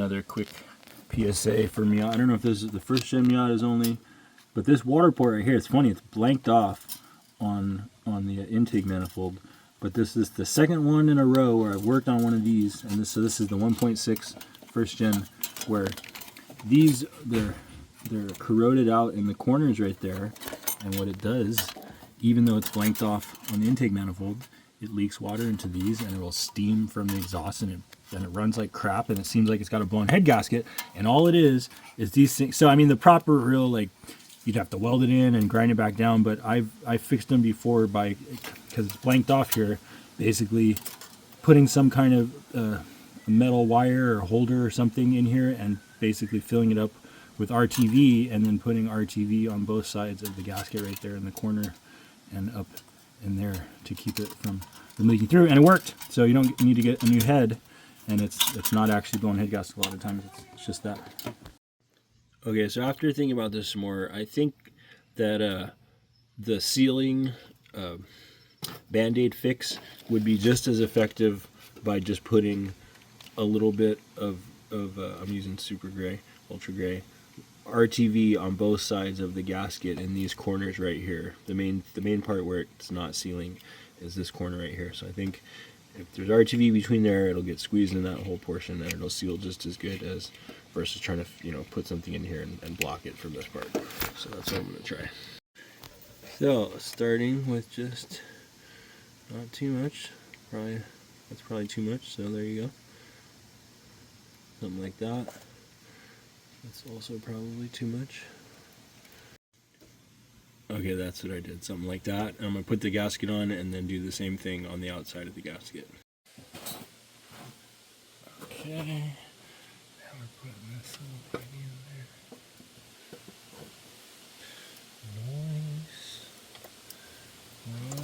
another quick PSA for Miata. I don't know if this is the first gen Miatas only, but this water port right here, it's funny, it's blanked off on the intake manifold. But this is the second one in a row where I've worked on one of these, and so this is the 1.6 first gen, where these they're corroded out in the corners right there, and what it does, even though it's blanked off on the intake manifold, it leaks water into these, and it will steam from the exhaust, and it runs like crap, and it seems like it's got a blown head gasket, and all it is these things. So I mean, the proper real, like, you'd have to weld it in and grind it back down, but I've fixed them before by, because it's blanked off here, basically putting some kind of a metal wire or holder or something in here and basically filling it up with RTV, and then putting RTV on both sides of the gasket right there in the corner and up in there to keep it from leaking through, and it worked. So you don't need to get a new head, and it's not actually blown head gasket a lot of times, it's just that. Okay, so after thinking about this some more, I think that the sealing Band-Aid fix would be just as effective by just putting a little bit of I'm using super gray, ultra gray, RTV on both sides of the gasket in these corners right here. The main part where it's not sealing is this corner right here. So I think if there's RTV between there, it'll get squeezed in that whole portion, and it'll seal just as good as versus trying to, you know, put something in here and block it from this part. So that's what I'm going to try. So starting with just not too much, that's probably too much, so there you go. Something like that. That's also probably too much. Okay, that's what I did, something like that. And I'm going to put the gasket on and then do the same thing on the outside of the gasket. Okay, now we're putting this little baby in there. Nice.